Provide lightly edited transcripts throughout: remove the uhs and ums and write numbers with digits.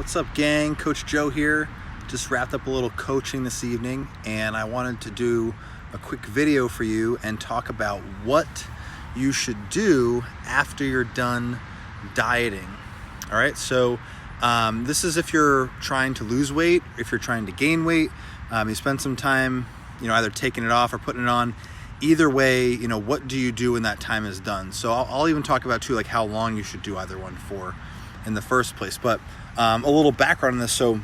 What's up, gang? Coach Joe here. Just wrapped up a little coaching this evening, and I wanted to do a quick video for you and talk about what you should do after you're done dieting. All right, so this is if you're trying to lose weight, if you're trying to gain weight, you spend some time, either taking it off or putting it on. Either way, what do you do when that time is done? So I'll even talk about too, like how long you should do either one for in the first place. But a little background on this. So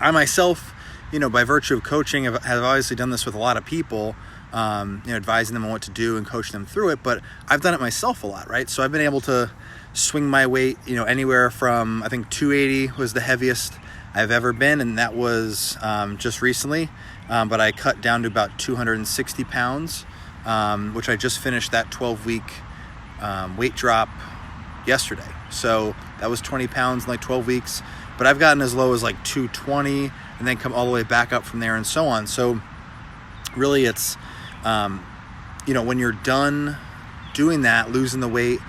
I myself, by virtue of coaching, have obviously done this with a lot of people, advising them on what to do and coaching them through it. But I've done it myself a lot, right? So I've been able to swing my weight, anywhere from, I think 280 was the heaviest I've ever been, and that was just recently. But I cut down to about 260 pounds, which I just finished that 12-week weight drop yesterday. So that was 20 pounds in like 12 weeks. But I've gotten as low as like 220 and then come all the way back up from there and so on. So really it's, when you're done doing that, losing the weight,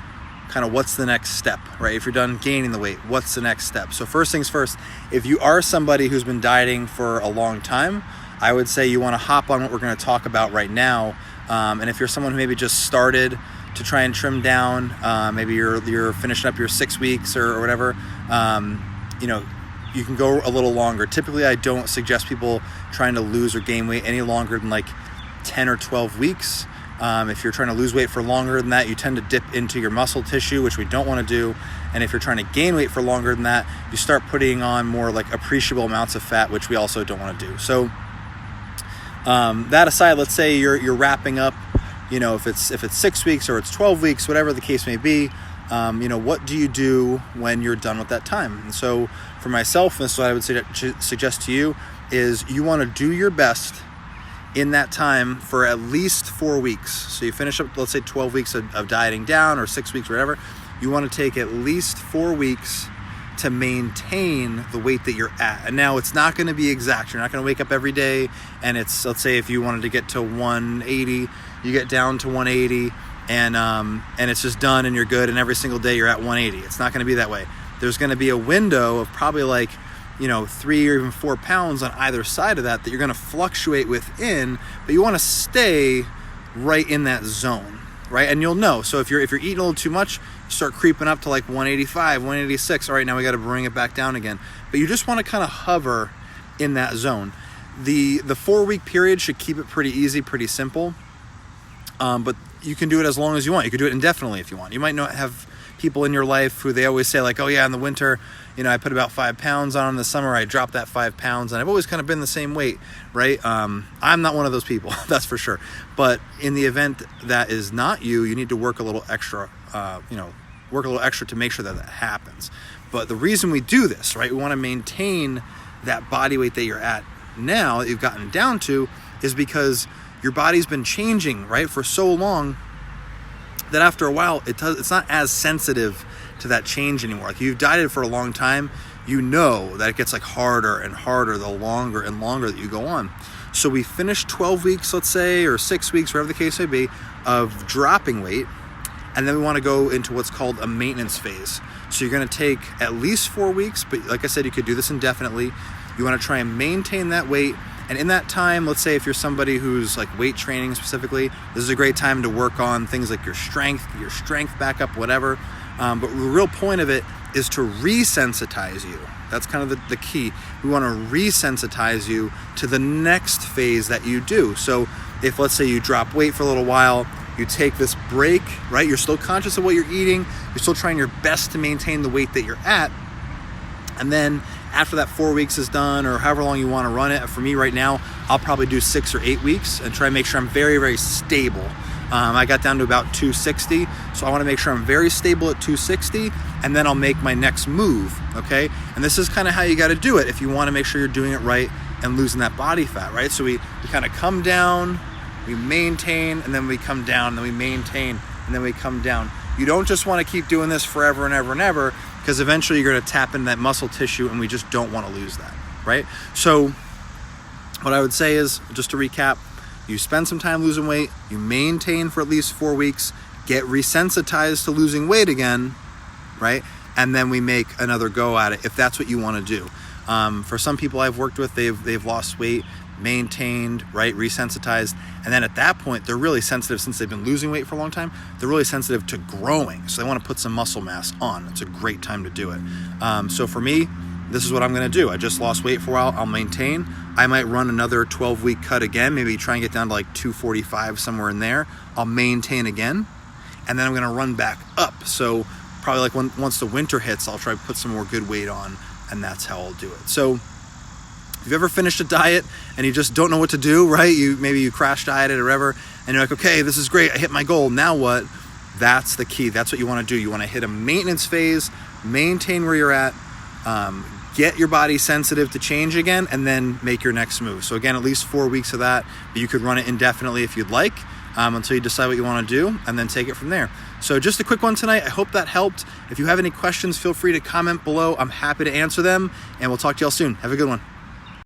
kind of what's the next step, right? If you're done gaining the weight, what's the next step? So first things first, if you are somebody who's been dieting for a long time, I would say you want to hop on what we're going to talk about right now. And if you're someone who maybe just started to try and trim down, maybe you're finishing up your 6 weeks or whatever, you can go a little longer. Typically, I don't suggest people trying to lose or gain weight any longer than like 10 or 12 weeks. If you're trying to lose weight for longer than that, you tend to dip into your muscle tissue, which we don't want to do. And if you're trying to gain weight for longer than that, you start putting on more like appreciable amounts of fat, which we also don't want to do. So that aside, let's say you're wrapping up, if it's 6 weeks or it's 12 weeks, whatever the case may be, what do you do when you're done with that time? And so for myself, and this is what I would suggest to you, is you want to do your best in that time for at least 4 weeks. So you finish up, let's say 12 weeks of dieting down, or 6 weeks, or whatever. You want to take at least 4 weeks to maintain the weight that you're at. And now it's not going to be exact. You're not going to wake up every day and it's, let's say if you wanted to get to 180, you get down to 180 and it's just done and you're good, and every single day you're at 180. It's not going to be that way. There's going to be a window of probably like 3 or even 4 pounds on either side of that you're going to fluctuate within, but you want to stay right in that zone, right? And you'll know. So if you're eating a little too much, you start creeping up to like 185, 186. All right, now we got to bring it back down again. But you just want to kind of hover in that zone. The 4 week period should keep it pretty easy, pretty simple. But you can do it as long as you want. You could do it indefinitely if you want. You might not have people in your life who they always say like, oh yeah, in the winter, I put about 5 pounds on. In the summer, I dropped that 5 pounds, and I've always kind of been the same weight, right? I'm not one of those people, that's for sure. But in the event that is not you, you need to work a little extra, to make sure that happens. But the reason we do this, right, we want to maintain that body weight that you're at now, that you've gotten down to, is because your body's been changing, right, for so long that after a while, it's not as sensitive to that change anymore. Like you've dieted for a long time, that it gets like harder and harder the longer and longer that you go on. So we finish 12 weeks, let's say, or 6 weeks, whatever the case may be, of dropping weight. And then we want to go into what's called a maintenance phase. So you're going to take at least 4 weeks, but like I said, you could do this indefinitely. You want to try and maintain that weight. And in that time, let's say if you're somebody who's like weight training specifically, this is a great time to work on things like your strength back up, whatever. But the real point of it is to resensitize you. That's kind of the key. We want to resensitize you to the next phase that you do. So if, let's say, you drop weight for a little while, you take this break, right? You're still conscious of what you're eating. You're still trying your best to maintain the weight that you're at. And then after that 4 weeks is done, or however long you want to run it, for me right now, I'll probably do 6 or 8 weeks and try and make sure I'm very, very stable. I got down to about 260, so I want to make sure I'm very stable at 260, and then I'll make my next move, okay? And this is kind of how you got to do it if you want to make sure you're doing it right and losing that body fat, right? So we kind of come down, we maintain, and then we come down, and then we maintain, and then we come down. You don't just want to keep doing this forever and ever and ever, because eventually you're going to tap into that muscle tissue, and we just don't want to lose that, right? So what I would say is, just to recap, you spend some time losing weight, you maintain for at least 4 weeks, get resensitized to losing weight again, right? and then we make another go at it if that's what you want to do. For some people I've worked with, they've lost weight, maintained, right, resensitized, and then at that point they're really sensitive. Since they've been losing weight for a long time, they're really sensitive to growing, so they want to put some muscle mass on. It's a great time to do it. So for me, this is what I'm going to do. I just lost weight for a while. I'll maintain. I might run another 12-week cut again, maybe try and get down to like 245, somewhere in there. I'll maintain again, and then I'm going to run back up. So probably like once the winter hits, I'll try to put some more good weight on, and that's how I'll do it. So if you've ever finished a diet and you just don't know what to do, right? Maybe you crash dieted or whatever, and you're like, okay, this is great, I hit my goal, now what? That's the key. That's what you want to do. You want to hit a maintenance phase, maintain where you're at, get your body sensitive to change again, and then make your next move. So again, at least 4 weeks of that, but you could run it indefinitely if you'd like, until you decide what you want to do, and then take it from there. So just a quick one tonight. I hope that helped. If you have any questions, feel free to comment below. I'm happy to answer them, and we'll talk to y'all soon. Have a good one.